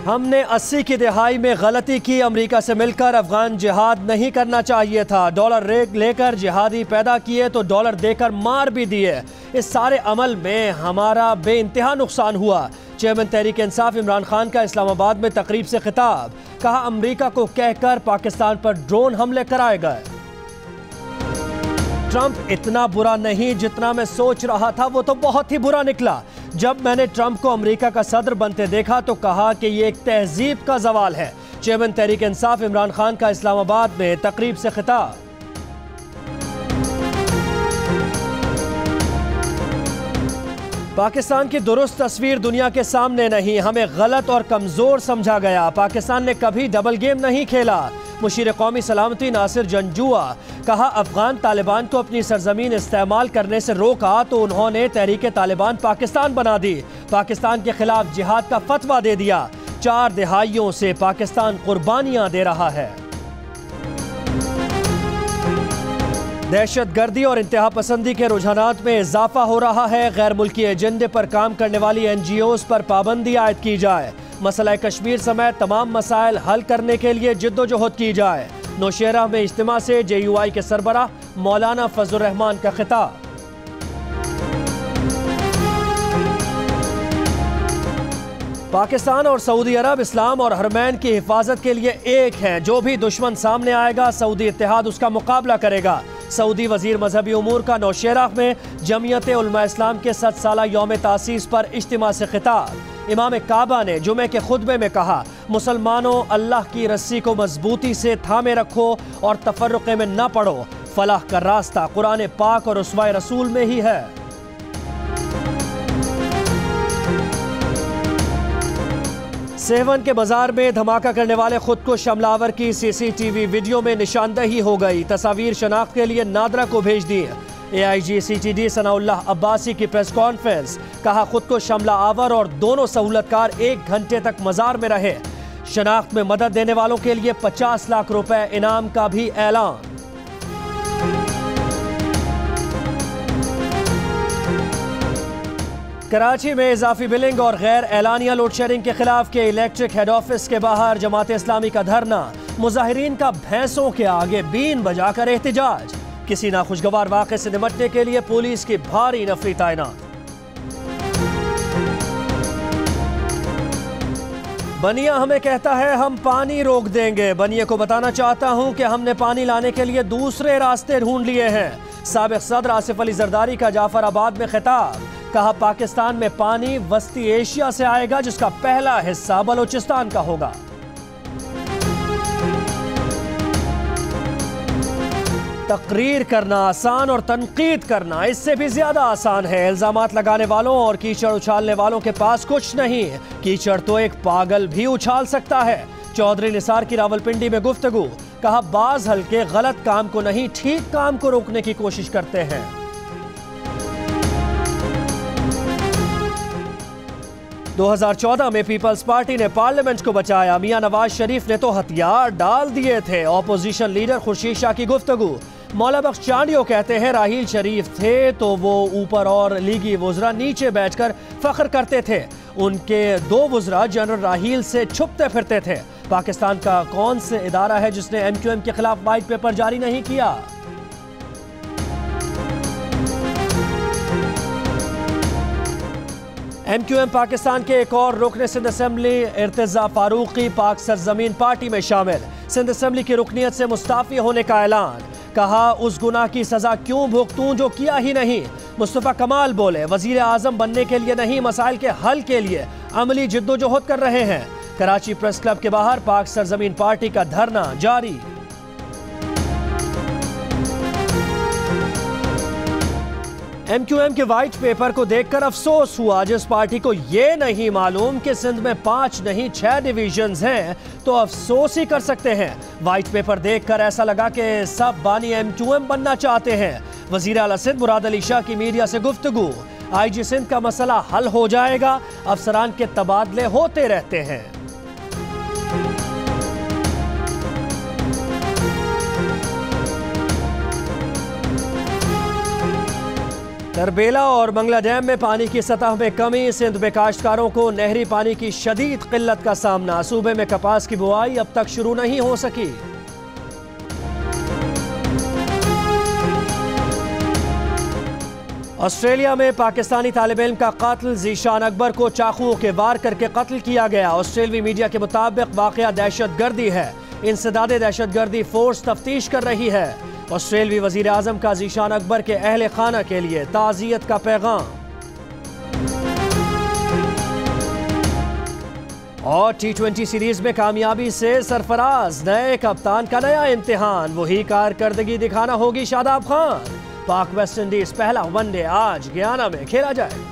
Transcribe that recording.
हमने 80 की दिहाई में गलती की, अमेरिका से मिलकर अफगान जिहाद नहीं करना चाहिए था। डॉलर लेकर जिहादी पैदा किए तो डॉलर देकर मार भी दिए। इस सारे अमल में हमारा बेइंतहा नुकसान हुआ। चेयरमैन तहरीक इंसाफ इमरान खान का इस्लामाबाद में तकरीब से खिताब, कहा अमेरिका को कहकर पाकिस्तान पर ड्रोन हमले कराए गए। ट्रंप इतना बुरा नहीं जितना मैं सोच रहा था, वो तो बहुत ही बुरा निकला। जब मैंने ट्रंप को अमेरिका का सदर बनते देखा तो कहा कि ये एक तहजीब का सवाल है। चेयरमैन तहरीक इंसाफ इमरान खान का इस्लामाबाद में तकरीब से खिताब। पाकिस्तान की दुरुस्त तस्वीर दुनिया के सामने नहीं, हमें गलत और कमजोर समझा गया। पाकिस्तान ने कभी डबल गेम नहीं खेला। मुशीर कौमी सलामती नासिर जंजुआ, कहा अफगान तालिबान को अपनी सरजमीन इस्तेमाल करने से रोका तो उन्होंने तहरीक तालिबान पाकिस्तान बना दी। पाकिस्तान के खिलाफ जिहाद का फतवा दे दिया। 4 दिहाइयों से पाकिस्तान कुर्बानियां दे रहा है। दहशत गर्दी और इंतहा पसंदी के रुझानात में इजाफा हो रहा है। गैर मुल्की एजेंडे पर काम करने वाली NGOs पर पाबंदी आयद की जाए। मसला कश्मीर समेत तमाम मसाइल हल करने के लिए जिद्दोजहद की जाए। नौशेरा में इज्तिमा से JUI के सरबराह मौलाना फजलुर रहमान का खिताब। पाकिस्तान और सऊदी अरब इस्लाम और हरमैन की हिफाजत के लिए एक हैं। जो भी दुश्मन सामने आएगा सऊदी इत्तेहाद उसका मुकाबला करेगा। सऊदी वजीर मजहबी उमूर का नौशेरा में जमीयत उलमा इस्लाम के 7 साला यौम तासीस पर इज्तिमा से खिताब। इमाम काबा ने जुमे के खुतबे में कहा, मुसलमानों अल्लाह की रस्सी को मजबूती से थामे रखो और तफर्रुक़े में न पड़ो। फलाह का रास्ता कुरान पाक और उसवा रसूल में ही है। सेवन के बाजार में धमाका करने वाले खुद को हमलावर की CCTV वीडियो में निशानदही हो गई। तस्वीर शनाख्त के लिए नादरा को भेज दी। AIG CTD सनाउल्लाह अब्बासी की प्रेस कॉन्फ्रेंस, कहा खुद को हमला आवर और दोनों सहूलतकार 1 घंटे तक मजार में रहे। शनाख्त में मदद देने वालों के लिए 50 लाख रुपए इनाम का भी ऐलान। कराची में इजाफी बिलिंग और गैर एलानिया लोड शेडिंग के खिलाफ के इलेक्ट्रिक हेड ऑफिस के बाहर जमात इस्लामी का धरना। मुजाहिरीन का भैंसों के आगे बीन बजाकर एहतिजाज। किसी नाखुशगवार वाक़े से निपटने के लिए पुलिस की भारी नफरी तैनात। बनिया हमें कहता है हम पानी रोक देंगे। बनिया को बताना चाहता हूं कि हमने पानी लाने के लिए दूसरे रास्ते ढूंढ लिए हैं। साबिक सदर आसिफ अली जरदारी का जाफराबाद में खिताब, कहा पाकिस्तान में पानी वस्ती एशिया से आएगा जिसका पहला हिस्सा बलोचिस्तान का होगा। तकरीर करना आसान और तनकीद करना इससे भी ज्यादा आसान है। इल्जामात लगाने वालों और कीचड़ उछालने वालों के पास कुछ नहीं। कीचड़ तो एक पागल भी उछाल सकता है। चौधरी निसार की रावलपिंडी में गुफ्तगू, कहा बाज हल्के गलत काम को नहीं ठीक काम को रोकने की कोशिश करते हैं। दो 2014 में पीपल्स पार्टी ने पार्लियामेंट को बचाया। मियां नवाज शरीफ ने तो हथियार डाल दिए थे। ऑपोजिशन लीडर खुर्शीद शाह की गुफ्तगू, मौला बख्श चांडियो कहते हैं राहील शरीफ थे तो वो ऊपर और लीगी वुज़रा नीचे बैठकर फख्र करते थे। उनके 2 वुज़रा जनरल राहील से छुपते फिरते थे। पाकिस्तान का कौन से इदारा है जिसने MQM के खिलाफ वाइट पेपर जारी नहीं किया? MQM पाकिस्तान के एक और रुकन सिंध असेंबली इर्तिजा फारूकी पाक सरजमीन पार्टी में शामिल। सिंध असेंबली की रुकनियत से मुस्ताफी होने का ऐलान, कहा उस गुनाह की सजा क्यों भुगतूं जो किया ही नहीं। मुस्तफा कमाल बोले वजीर आजम बनने के लिए नहीं मसाइल के हल के लिए अमली जिद्दोजहद कर रहे हैं। कराची प्रेस क्लब के बाहर पाक सरजमीन पार्टी का धरना जारी। MQM के व्हाइट पेपर को देखकर अफसोस हुआ। जिस पार्टी को ये नहीं मालूम कि सिंध में 5 नहीं 6 डिवीजन्स हैं तो अफसोस ही कर सकते हैं। व्हाइट पेपर देखकर ऐसा लगा कि सब बानी MQM बनना चाहते हैं। वजीर आला सिंध मुराद अली शाह की मीडिया से गुफ्तगू, IG सिंध का मसला हल हो जाएगा, अफसरान के तबादले होते रहते हैं। तरबेला और मंगला डैम में पानी की सतह में कमी, सिंध में काश्तकारों को नहरी पानी की शदीद किल्लत का सामना। सूबे में कपास की बुआई अब तक शुरू नहीं हो सकी। ऑस्ट्रेलिया में पाकिस्तानी तालिब इल्म का कत्ल, ज़ीशान अकबर को चाकुओं के वार करके कत्ल किया गया। ऑस्ट्रेलवी मीडिया के मुताबिक वाक़या दहशतगर्दी है। इंसदादे दहशतगर्दी फोर्स तफ्तीश कर रही है। ऑस्ट्रेलवी वज़ीर आज़म का ज़ीशान अकबर के अहले खाना के लिए ताज़ियत का पैगाम। और T20 सीरीज में कामयाबी से सरफराज, नए कप्तान का नया इम्तिहान, वही कारकर्दगी दिखाना होगी शादाब खान। पाक वेस्ट इंडीज पहला वनडे आज गयाना में खेला जाएगा।